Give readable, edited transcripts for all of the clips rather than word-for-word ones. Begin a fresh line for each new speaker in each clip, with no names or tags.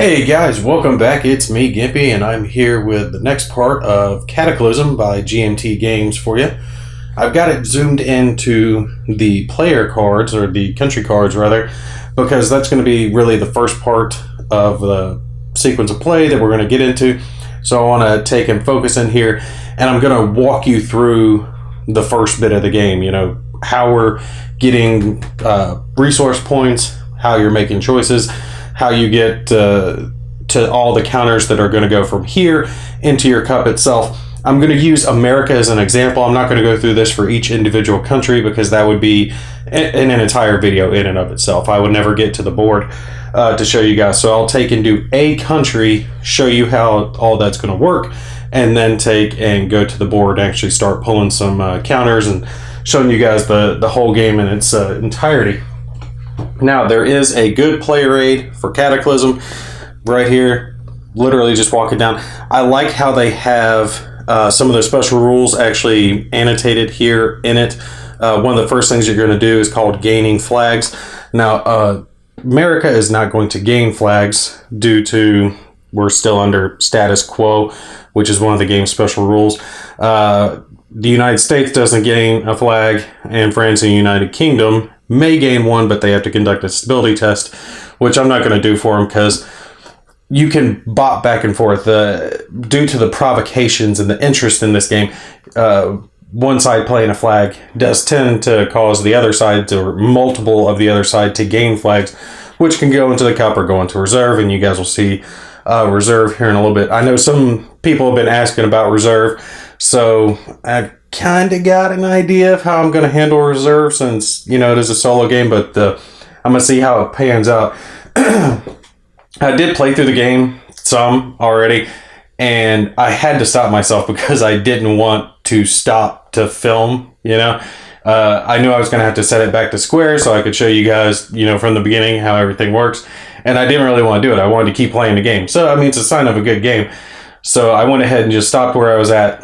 Hey guys, welcome back. It's me, Gimpy, and I'm here with the next part of Cataclysm by GMT Games for you. I've got it zoomed into the player cards, or the country cards rather, because that's going to be really the first part of the sequence of play that we're going to get into. So I want to take and focus in here, and I'm going to walk you through the first bit of the game, how we're getting resource points, how you're making choices, how you get to all the counters that are going to go from here into your cup itself. I'm going to use America as an example. I'm not going to go through this for each individual country because that would be an entire video in and of itself. I would never get to the board to show you guys. So I'll take and do a country, show you how all that's going to work, and then take and go to the board and actually start pulling some counters and showing you guys the whole game in its entirety. Now, there is a good player aid for Cataclysm right here, literally just walking down. I like how they have some of the special rules actually annotated here in it. One of the first things you're going to do is called gaining flags. Now, America is not going to gain flags due to we're still under status quo, which is one of the game's special rules. The United States doesn't gain a flag, and France and the United Kingdom may gain one, but they have to conduct a stability test, which I'm not going to do for them because you can bop back and forth. Due to the provocations and the interest in this game, one side playing a flag does tend to cause the other side or multiple of the other side to gain flags, which can go into the cup or go into reserve, and you guys will see reserve here in a little bit. I know some people have been asking about reserve, so I've kind of got an idea of how I'm going to handle reserve since, it is a solo game, but I'm going to see how it pans out. I did play through the game some already, and I had to stop myself because I didn't want to stop to film, I knew I was going to have to set it back to square so I could show you guys, from the beginning how everything works, and I didn't really want to do it. I wanted to keep playing the game. So, it's a sign of a good game. So I went ahead and just stopped where I was at,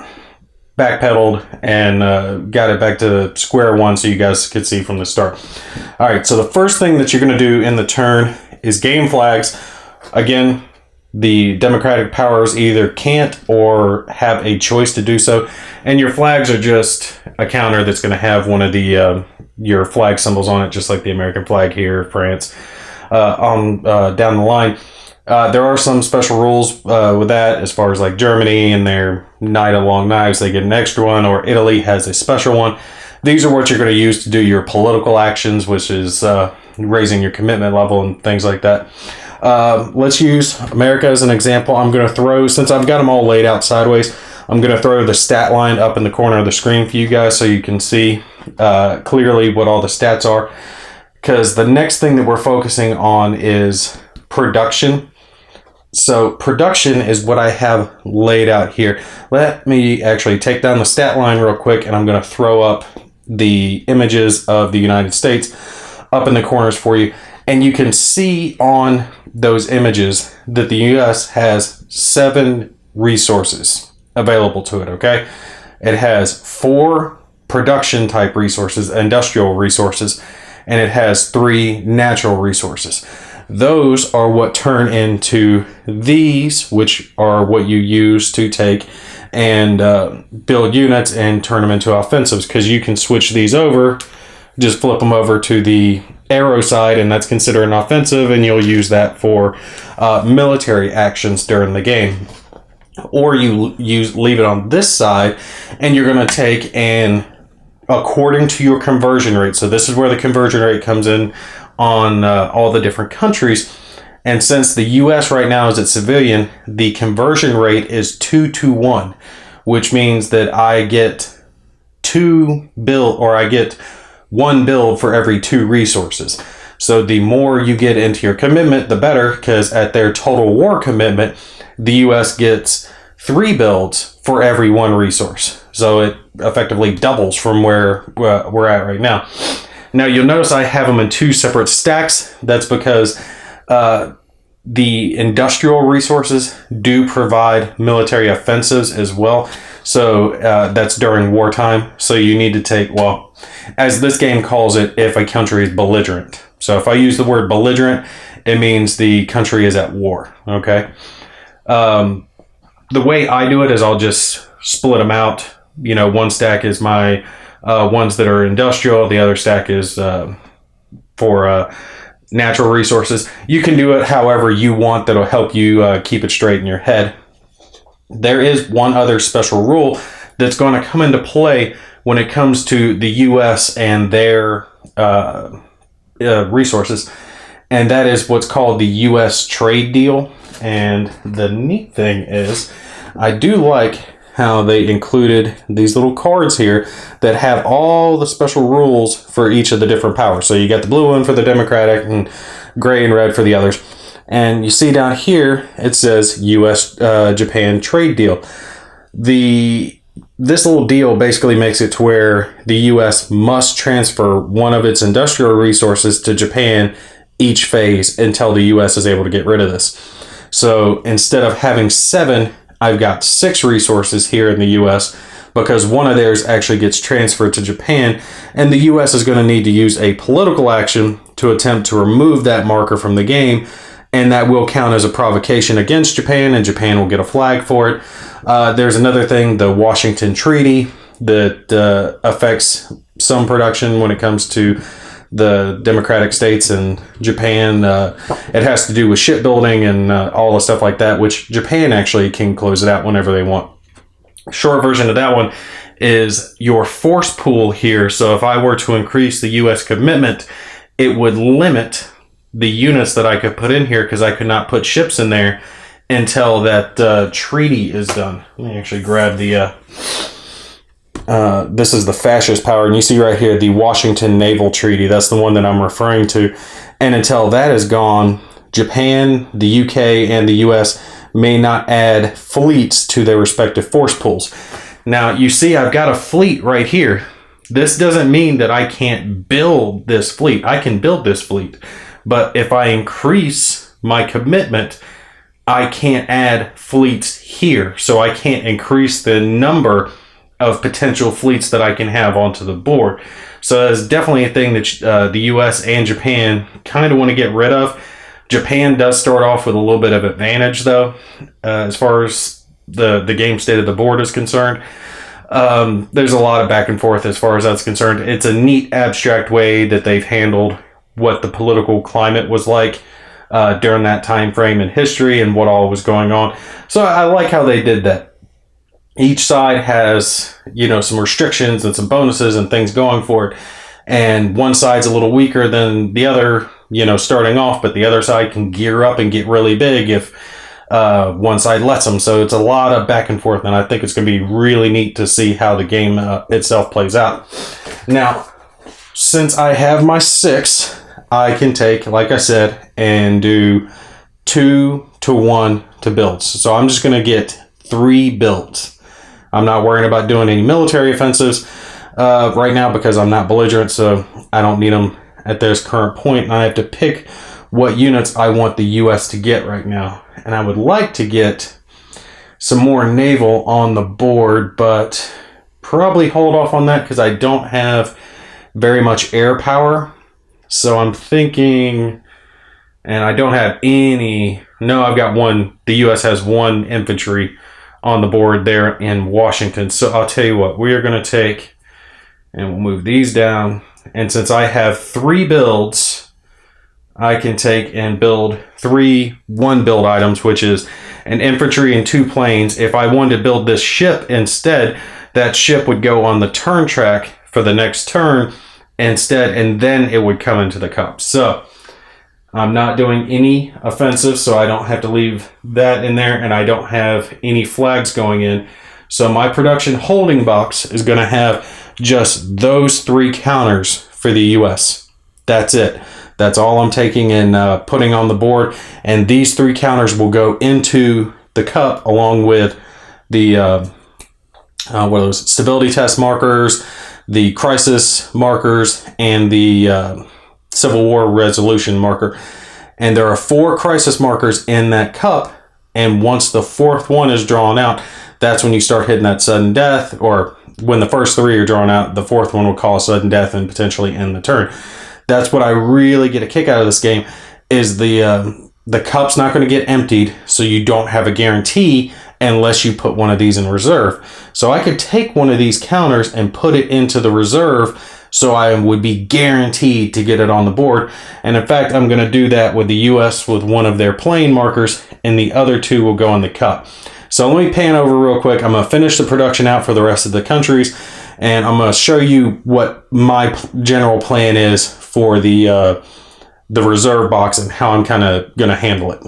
backpedaled, and got it back to square one so you guys could see from the start. All right, so the first thing that you're going to do in the turn is gain flags. Again, the democratic powers either can't or have a choice to do so, and your flags are just a counter that's going to have one of the your flag symbols on it, just like the American flag here, France, on down the line. There are some special rules with that, as far as like Germany and their Knight of Long Knives, they get an extra one, or Italy has a special one. These are what you're going to use to do your political actions, which is raising your commitment level and things like that. Let's use America as an example. I'm going to throw, since I've got them all laid out sideways, I'm going to throw the stat line up in the corner of the screen for you guys so you can see clearly what all the stats are. Because the next thing that we're focusing on is production. So production is what I have laid out here. Let me actually take down the stat line real quick, and I'm going to throw up the images of the United States up in the corners for you. And you can see on those images that the U.S. has 7 resources available to it, okay? It has 4 production type resources, industrial resources, and it has 3 natural resources. Those are what turn into these, which are what you use to take and build units and turn them into offensives, because you can switch these over, just flip them over to the arrow side, and that's considered an offensive, and you'll use that for military actions during the game. Or you leave it on this side, and you're going to take and according to your conversion rate. So this is where the conversion rate comes in on all the different countries. And since the U.S. right now is at civilian, the conversion rate is 2-to-1, which means that I get 1 build for every 2 resources. So the more you get into your commitment, the better, because at their total war commitment, the U.S. gets 3 builds for every 1 resource. So it effectively doubles from where we're at right now. Now, you'll notice I have them in 2 separate stacks. That's because the industrial resources do provide military offensives as well. So that's during wartime. So you need to take, well, as this game calls it, if a country is belligerent. So if I use the word belligerent, it means the country is at war. Okay. The way I do it is I'll just split them out. You know, one stack is my ones that are industrial. The other stack is for natural resources. You can do it however you want. That'll help you keep it straight in your head. There is one other special rule that's going to come into play when it comes to the U.S. and their resources, and that is what's called the U.S. trade deal. And the neat thing is, I do like how they included these little cards here that have all the special rules for each of the different powers. So you got the blue one for the Democratic and gray and red for the others. And you see down here, it says U.S.-Japan trade deal. This little deal basically makes it to where the U.S. must transfer one of its industrial resources to Japan each phase until the U.S. is able to get rid of this. So instead of having 7, I've got 6 resources here in the U.S. because one of theirs actually gets transferred to Japan, and the U.S. is going to need to use a political action to attempt to remove that marker from the game, and that will count as a provocation against Japan, and Japan will get a flag for it. There's another thing, the Washington Treaty, that affects some production when it comes to the democratic states and Japan. It has to do with shipbuilding and all the stuff like that, which Japan actually can close it out whenever they want. Short version of that one is your force pool here. So if I were to increase the U.S. commitment, it would limit the units that I could put in here because I could not put ships in there until that treaty is done. Let me actually grab the... this is the fascist power, and you see right here the Washington Naval Treaty. That's the one that I'm referring to. And until that is gone, Japan, the UK, and the US may not add fleets to their respective force pools. Now, you see I've got a fleet right here. This doesn't mean that I can't build this fleet. I can build this fleet. But if I increase my commitment, I can't add fleets here. So I can't increase the number of potential fleets that I can have onto the board. So that's definitely a thing that the US and Japan kind of want to get rid of. Japan does start off with a little bit of advantage, though, as far as the game state of the board is concerned. There's a lot of back and forth as far as that's concerned. It's a neat abstract way that they've handled what the political climate was like during that time frame in history and what all was going on. So I like how they did that. Each side has, some restrictions and some bonuses and things going for it. And one side's a little weaker than the other, starting off, but the other side can gear up and get really big if one side lets them. So it's a lot of back and forth, and I think it's going to be really neat to see how the game itself plays out. Now, since I have my 6, I can take, like I said, and do 2 to 1 to builds. So I'm just going to get 3 builds. I'm not worrying about doing any military offensives right now because I'm not belligerent, so I don't need them at this current point. And I have to pick what units I want the U.S. to get right now. And I would like to get some more naval on the board, but probably hold off on that because I don't have very much air power. So I'm thinking, and I don't have any... No, I've got one. The U.S. has 1 infantry on the board there in Washington. So I'll tell you what, we are going to take, and we'll move these down. And since I have 3 builds, I can take and build 3 1-build items, which is an infantry and 2 planes. If I wanted to build this ship instead, that ship would go on the turn track for the next turn instead, and then it would come into the cup. So I'm not doing any offensive, so I don't have to leave that in there, and I don't have any flags going in. So my production holding box is going to have just those 3 counters for the U.S. That's it. That's all I'm taking and putting on the board, and these 3 counters will go into the cup along with the what are those, stability test markers, the crisis markers, and the Civil War resolution marker. And there are 4 crisis markers in that cup, and once the 4th one is drawn out, that's when you start hitting that sudden death, or when the first 3 are drawn out, the 4th one will cause sudden death and potentially end the turn. That's what I really get a kick out of this game, is the cup's not going to get emptied, so you don't have a guarantee unless you put one of these in reserve. So I could take one of these counters and put it into the reserve, so I would be guaranteed to get it on the board. And in fact, I'm going to do that with the US with one of their playing markers, and the other 2 will go in the cup. So let me pan over real quick. I'm going to finish the production out for the rest of the countries, and I'm going to show you what my general plan is for the reserve box and how I'm kind of going to handle it.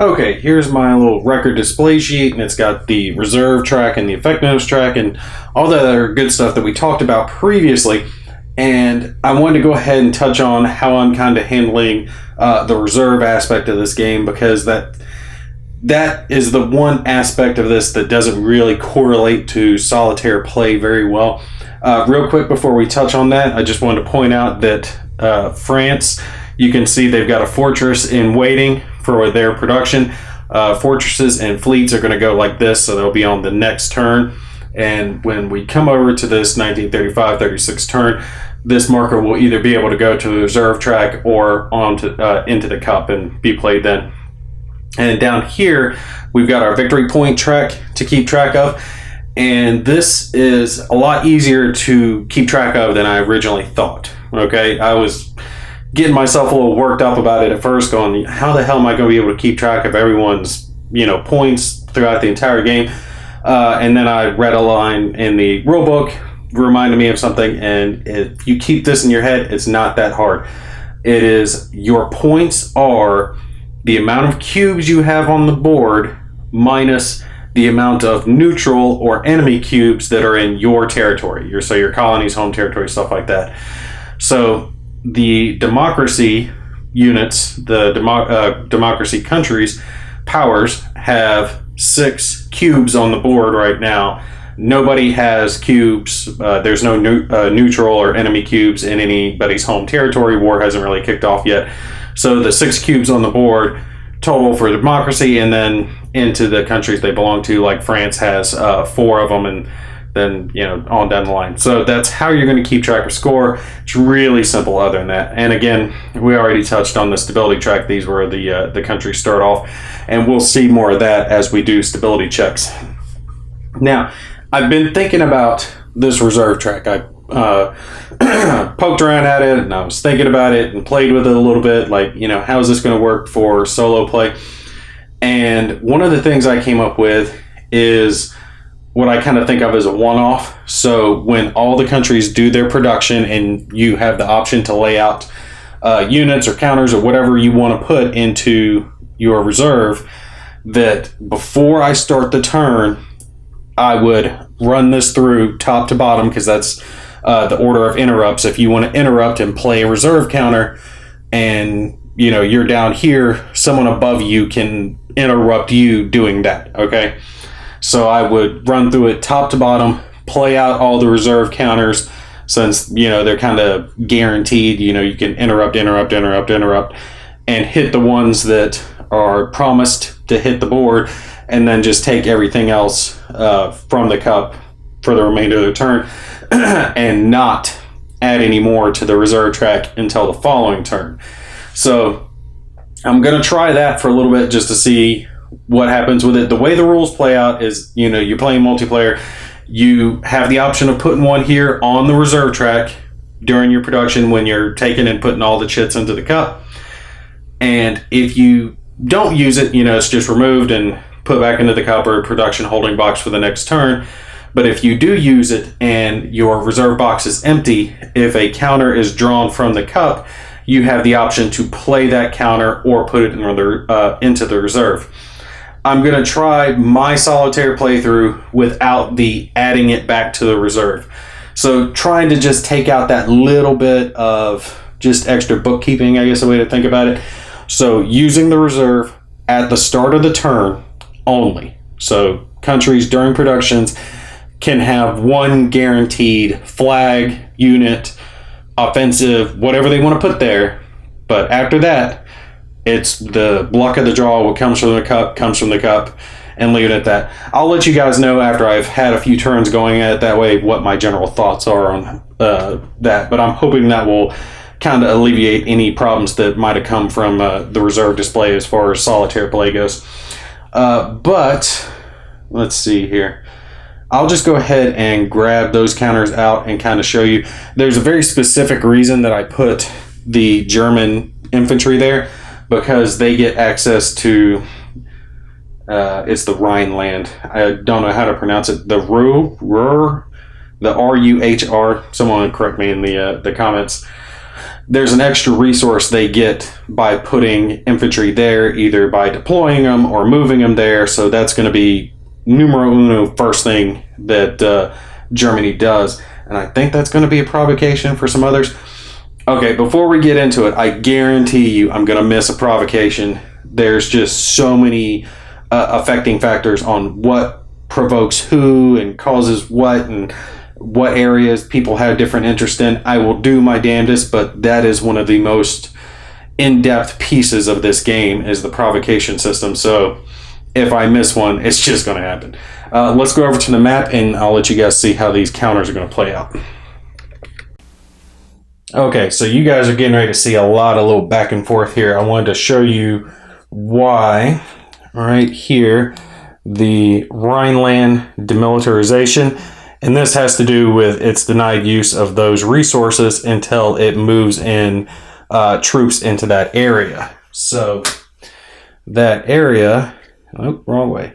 Okay, here's my little record display sheet, and it's got the reserve track and the effectiveness track and all the other good stuff that we talked about previously. And I wanted to go ahead and touch on how I'm kind of handling the reserve aspect of this game, because that is the one aspect of this that doesn't really correlate to solitaire play very well. Real quick before we touch on that, I just wanted to point out that France, you can see they've got a fortress in waiting for their production. Fortresses and fleets are going to go like this, so they'll be on the next turn. And when we come over to this 1935-36 turn, this marker will either be able to go to the reserve track or onto into the cup and be played then. And down here, we've got our victory point track to keep track of. And this is a lot easier to keep track of than I originally thought. Okay, I was getting myself a little worked up about it at first, going, how the hell am I going to be able to keep track of everyone's, points throughout the entire game? And then I read a line in the rule book, reminded me of something, and if you keep this in your head, it's not that hard. It is, your points are the amount of cubes you have on the board minus the amount of neutral or enemy cubes that are in your territory, your colony's home territory, stuff like that. So the democracy units, the democracy countries, powers have 6 cubes on the board right now. Nobody has cubes. There's no neutral or enemy cubes in anybody's home territory. War hasn't really kicked off yet. So the 6 cubes on the board total for democracy, and then into the countries they belong to, like France has 4 of them, and then on down the line. So that's how you're going to keep track of score. It's really simple other than that. And again, we already touched on the stability track. These were the countries start off, and we'll see more of that as we do stability checks. Now, I've been thinking about this reserve track. I poked around at it, and I was thinking about it and played with it a little bit, like, how is this going to work for solo play? And one of the things I came up with is what I kind of think of as a one-off. So when all the countries do their production and you have the option to lay out units or counters or whatever you want to put into your reserve, that before I start the turn, I would run this through top to bottom, because that's the order of interrupts. If you want to interrupt and play a reserve counter and you're down here, someone above you can interrupt you doing that. Okay, so I would run through it top to bottom, play out all the reserve counters, since they're kind of guaranteed. You can interrupt, and hit the ones that are promised to hit the board, and then just take everything else from the cup for the remainder of the turn, and not add any more to the reserve track until the following turn. So I'm going to try that for a little bit just to see what happens with it. The way the rules play out is, you're playing multiplayer. You have the option of putting one here on the reserve track during your production when you're taking and putting all the chits into the cup. And if you don't use it, it's just removed and put back into the cup or production holding box for the next turn. But if you do use it and your reserve box is empty, if a counter is drawn from the cup, you have the option to play that counter or put it into the reserve. I'm going to try my solitaire playthrough without the adding it back to the reserve. So trying to just take out that little bit of just extra bookkeeping, I guess, a way to think about it. So using the reserve at the start of the turn only. So countries during productions can have one guaranteed flag, unit, offensive, whatever they want to put there. But after that, it's the luck of the draw. What comes from the cup comes from the cup. and leave it at that. I'll let you guys know after I've had a few turns going at it that way what my general thoughts are on that. But I'm hoping that will kind of alleviate any problems that might have come from the reserve display as far as solitaire play goes. But let's see here. I'll just go ahead and grab those counters out and kind of show you. There's a very specific reason that I put the German infantry there, because they get access to it's the Rhineland. I don't know how to pronounce it. The Ruhr, the R-U-H-R. Someone correct me in the comments. There's an extra resource they get by putting infantry there, either by deploying them or moving them there. So that's going to be numero uno, first thing that Germany does. And I think that's going to be a provocation for some others. Okay, before we get into it, I guarantee you I'm going to miss a provocation. There's just so many affecting factors on what provokes who and causes what and what areas people have different interest in. I will do my damnedest, but that is one of the most in-depth pieces of this game is the provocation system. So if I miss one, it's just going to happen. Let's go over to the map, and I'll let you guys see how these counters are going to play out. Okay, so you guys are getting ready to see a lot of little back and forth here. I wanted to show you why right here, the Rhineland demilitarization, and this has to do with its denied use of those resources until it moves in troops into that area. So that area, oh, wrong way,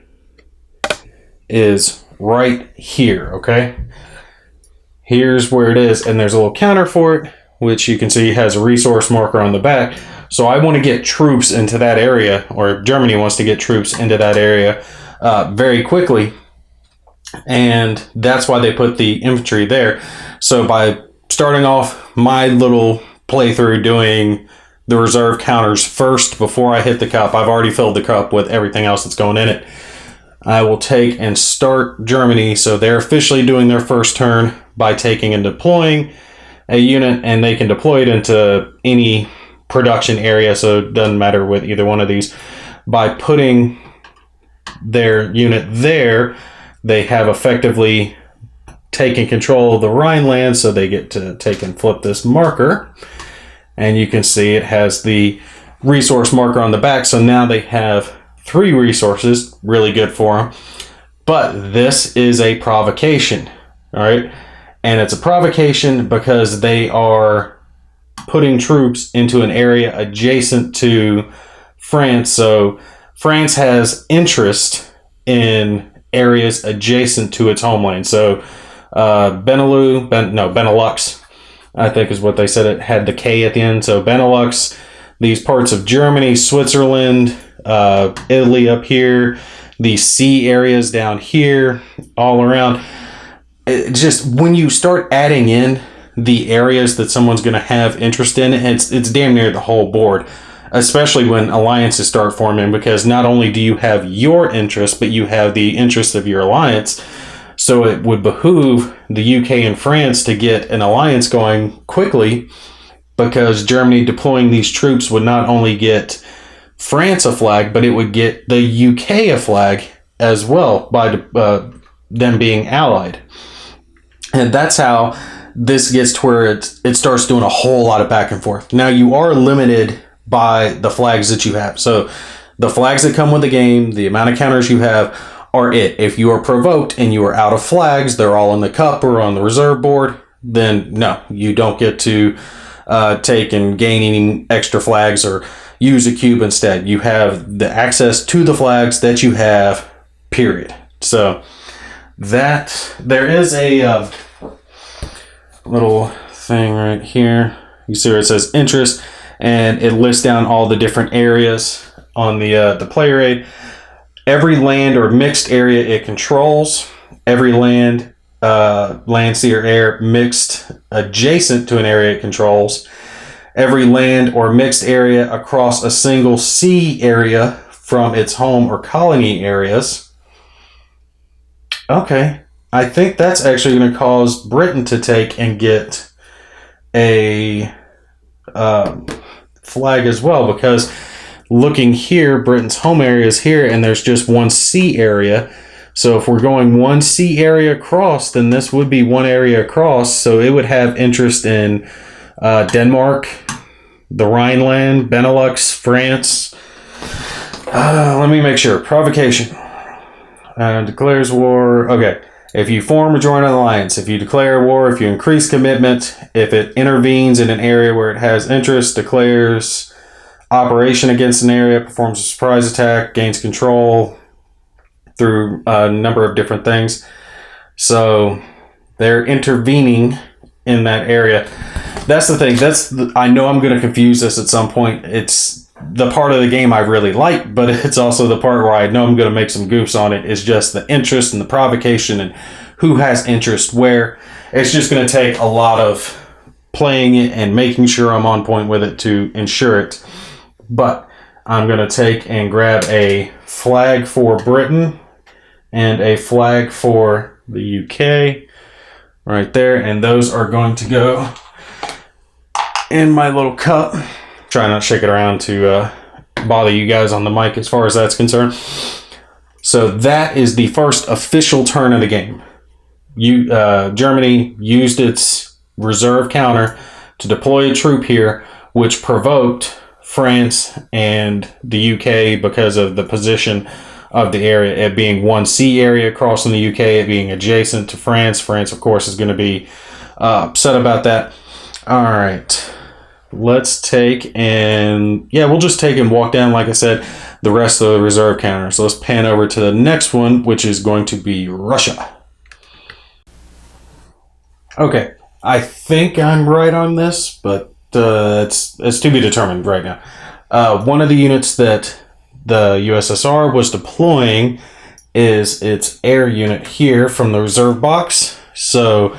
is right here, okay? Here's where it is, and there's a little counter for it, which you can see has a resource marker on the back. So I want to get troops into that area, or Germany wants to get troops into that area very quickly. And that's why they put the infantry there. So by starting off my little playthrough doing the reserve counters first before I hit the cup, I've already filled the cup with everything else that's going in it. I will take and start Germany. So they're officially doing their first turn by taking and deploying a unit, and they can deploy it into any production area, so it doesn't matter with either one of these. By putting their unit there, they have effectively taken control of the Rhineland, so they get to take and flip this marker, and you can see it has the resource marker on the back. So now they have 3 resources, really good for them. But this is a provocation, all right? And it's a provocation because they are putting troops into an area adjacent to France. So France has interest in areas adjacent to its homeland. So Benelux, I think is what they said. It had the K at the end. So Benelux, these parts of Germany, Switzerland, Italy up here, the sea areas down here, all around. It just when you start adding in the areas that someone's going to have interest in, it's damn near the whole board, especially when alliances start forming, because not only do you have your interest, but you have the interest of your alliance. So it would behoove the UK and France to get an alliance going quickly, because Germany deploying these troops would not only get France a flag, but it would get the UK a flag as well by them being allied. And that's how this gets to where it starts doing a whole lot of back and forth. Now, you are limited by the flags that you have. So the flags that come with the game, the amount of counters you have are it. If you are provoked and you are out of flags, they're all in the cup or on the reserve board, then no, you don't get to take and gain any extra flags or use a cube instead. You have the access to the flags that you have, period. So that there is a little thing right here. You see where it says interest, and it lists down all the different areas on the player aid. Every land or mixed area it controls, every land, sea, or air mixed adjacent to an area it controls, every land or mixed area across a single sea area from its home or colony areas. Okay, I think that's actually going to cause Britain to take and get a flag as well, because looking here, Britain's home area is here, and there's just one sea area. So if we're going one sea area across, then this would be one area across. So it would have interest in Denmark, the Rhineland, Benelux, France. Let me make sure. Provocation. Declares war. Okay. If you form or join an alliance, if you declare war, if you increase commitment, if it intervenes in an area where it has interest, declares operation against an area, performs a surprise attack, gains control through a number of different things. So they're intervening in that area. That's the thing. I know I'm going to confuse this at some point. It's the part of the game I really like, but it's also the part where I know I'm going to make some goofs on it. It's just the interest and the provocation and who has interest where. It's just going to take a lot of playing it and making sure I'm on point with it to ensure it. But I'm going to take and grab a flag for Britain and a flag for the UK right there. And those are going to go in my little cup. Try not to shake it around to bother you guys on the mic as far as that's concerned. So that is the first official turn of the game. Germany used its reserve counter to deploy a troop here, which provoked France and the UK because of the position of the area, it being one sea area across in the UK, it being adjacent to France. France, of course, is going to be upset about that. All right. Let's take and we'll just take and walk down, like I said, the rest of the reserve counter. So let's pan over to the next one, which is going to be Russia. Okay, I think I'm right on this, but it's to be determined right now. One of the units that the USSR was deploying is its air unit here from the reserve box. So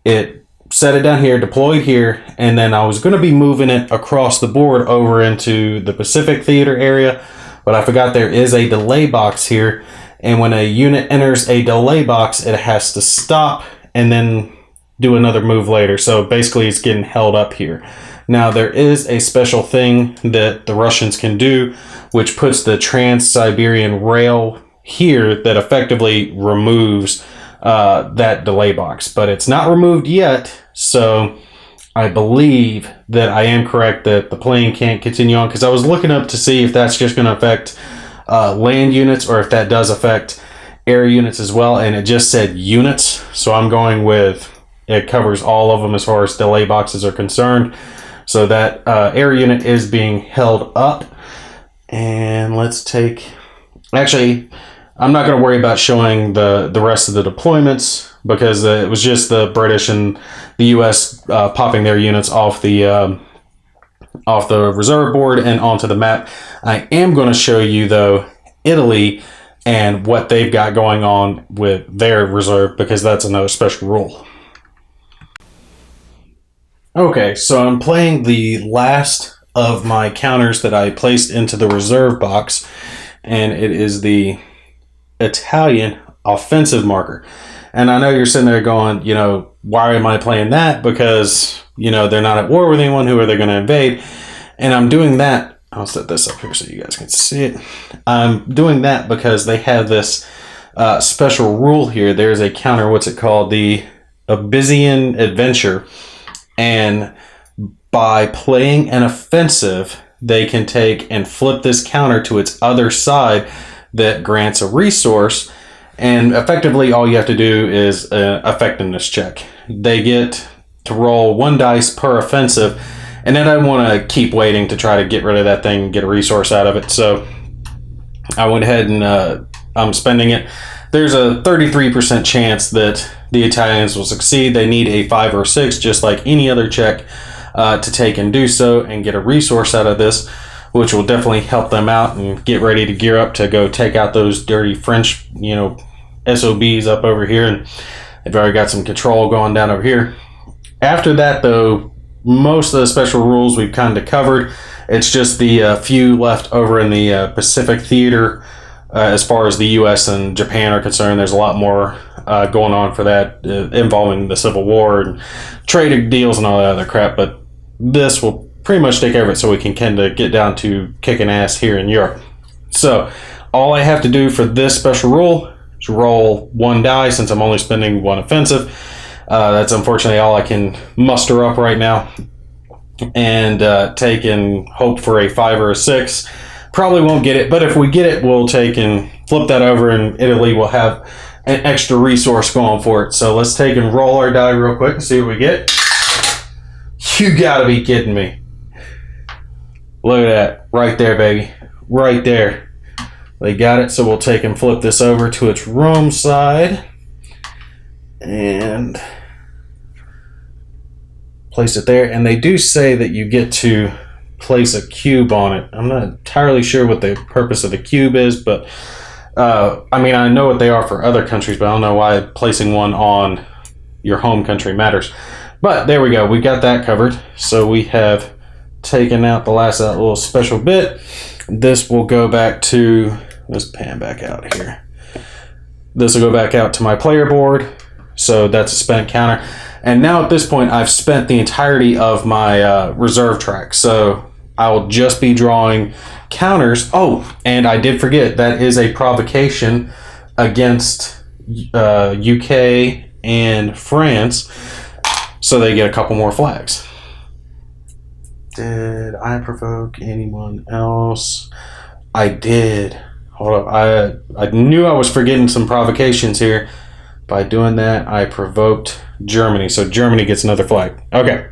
it set it down here, deployed here, and then I was going to be moving it across the board over into the Pacific Theater area, but I forgot there is a delay box here, and when a unit enters a delay box, it has to stop and then do another move later. So basically it's getting held up here. Now there is a special thing that the Russians can do, which puts the Trans-Siberian Rail here that effectively removes that delay box, but it's not removed yet. So I believe that I am correct that the plane can't continue on, because I was looking up to see if that's just going to affect land units or if that does affect air units as well, and it just said units, so I'm going with it covers all of them as far as delay boxes are concerned. So that air unit is being held up. And let's take, actually I'm not going to worry about showing the rest of the deployments, because it was just the British and the US popping their units off the reserve board and onto the map. I am going to show you, though, Italy and what they've got going on with their reserve, because that's another special rule. Okay, so I'm playing the last of my counters that I placed into the reserve box, and it is the Italian offensive marker. And I know you're sitting there going, why am I playing that? Because, they're not at war with anyone. Who are they going to invade? And I'm doing that. I'll set this up here so you guys can see it. I'm doing that because they have this special rule here. There's a counter, what's it called? The Abyssinian Adventure. And by playing an offensive, they can take and flip this counter to its other side that grants a resource. And effectively, all you have to do is an effectiveness check. They get to roll 1 dice per offensive, and then I want to keep waiting to try to get rid of that thing and get a resource out of it. So I went ahead and I'm spending it. There's a 33% chance that the Italians will succeed. They need a 5 or 6, just like any other check, to take and do so and get a resource out of this, which will definitely help them out and get ready to gear up to go take out those dirty French, SOBs up over here. And they've already got some control going down over here. After that, though, most of the special rules we've kind of covered. It's just the few left over in the Pacific Theater. As far as the U.S. and Japan are concerned, there's a lot more going on for that, involving the Civil War and trade deals and all that other crap. But this will pretty much take over it so we can kind of get down to kicking ass here in Europe. So all I have to do for this special rule is roll 1 die since I'm only spending 1 offensive. That's unfortunately all I can muster up right now. And take and hope for a 5 or a 6. Probably won't get it, but if we get it, we'll take and flip that over, and Italy will have an extra resource going for it. So let's take and roll our die real quick and see what we get. You gotta be kidding me. Look at that. Right there, baby. Right there. They got it, so we'll take and flip this over to its Rome side. And place it there. And they do say that you get to place a cube on it. I'm not entirely sure what the purpose of the cube is, but I mean, I know what they are for other countries, but I don't know why placing one on your home country matters. But there we go. We got that covered. So we have taken out the last of that little special bit. This will go back to, let's pan back out here. This will go back out to my player board. So that's a spent counter. And now at this point, I've spent the entirety of my reserve track. So I'll just be drawing counters. Oh, and I did forget, that is a provocation against UK and France. So they get a couple more flags. Did I provoke anyone else? I did. Hold up. I knew I was forgetting some provocations here. By doing that, I provoked Germany. So Germany gets another flag. Okay.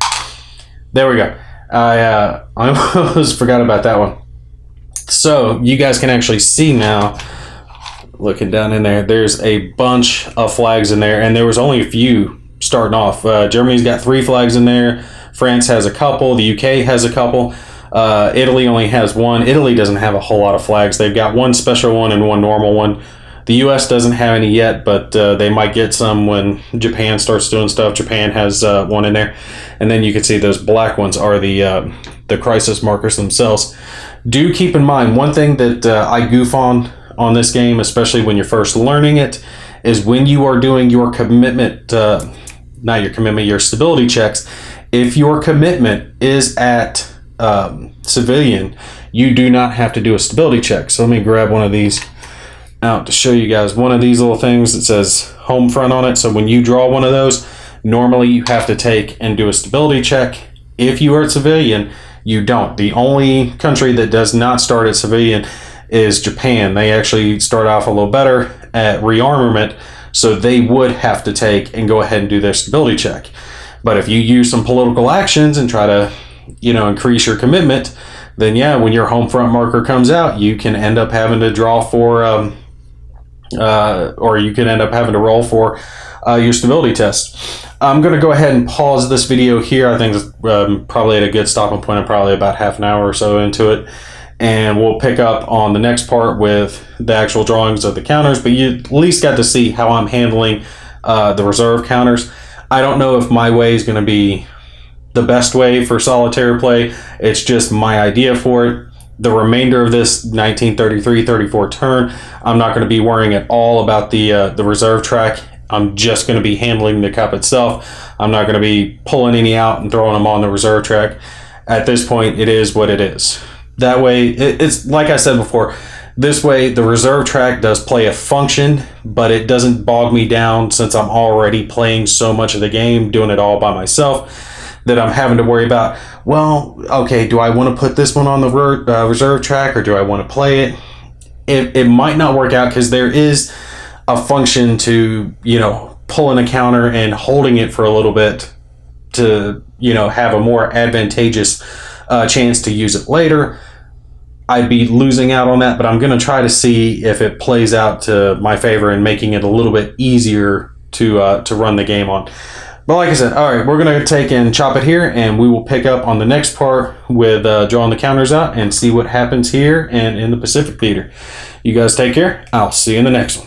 There we go. I almost forgot about that one. So you guys can actually see now, looking down in there, there's a bunch of flags in there, and there was only a few starting off. Germany's got 3 flags in there. France has a couple. The UK has a couple. Italy only has 1. Italy doesn't have a whole lot of flags. They've got 1 special one and 1 normal one. The US doesn't have any yet, but they might get some when Japan starts doing stuff. Japan has 1 in there. And then you can see those black ones are the crisis markers themselves. Do keep in mind, one thing that I goof on this game, especially when you're first learning it, is when you are doing your commitment, your stability checks, if your commitment is at civilian, you do not have to do a stability check. So let me grab one of these out to show you guys. One of these little things that says home front on it. So when you draw one of those, normally you have to take and do a stability check. If you are at civilian, you don't. The only country that does not start at civilian is Japan. They actually start off a little better at rearmament, so they would have to take and go ahead and do their stability check. But if you use some political actions and try to, increase your commitment, then yeah, when your home front marker comes out, you can end up having to draw for, or you can end up having to roll for your stability test. I'm going to go ahead and pause this video here. I think it's probably at a good stopping point. I'm probably about half an hour or so into it. And we'll pick up on the next part with the actual drawings of the counters. But you at least got to see how I'm handling the reserve counters. I don't know if my way is going to be the best way for solitaire play. It's just my idea for it. The remainder of this 1933-34 turn, I'm not going to be worrying at all about the reserve track. I'm just going to be handling the cup itself. I'm not going to be pulling any out and throwing them on the reserve track. At this point, it is what it is. That way, it's like I said before, this way the reserve track does play a function, but it doesn't bog me down since I'm already playing so much of the game, doing it all by myself, that I'm having to worry about, well, okay, do I want to put this one on the reserve track, or do I want to play it? It might not work out, because there is a function to, pulling a counter and holding it for a little bit to, have a more advantageous chance to use it later. I'd be losing out on that, but I'm going to try to see if it plays out to my favor and making it a little bit easier to run the game on. But like I said, all right, we're going to take and chop it here, and we will pick up on the next part with drawing the counters out and see what happens here and in the Pacific Theater. You guys take care. I'll see you in the next one.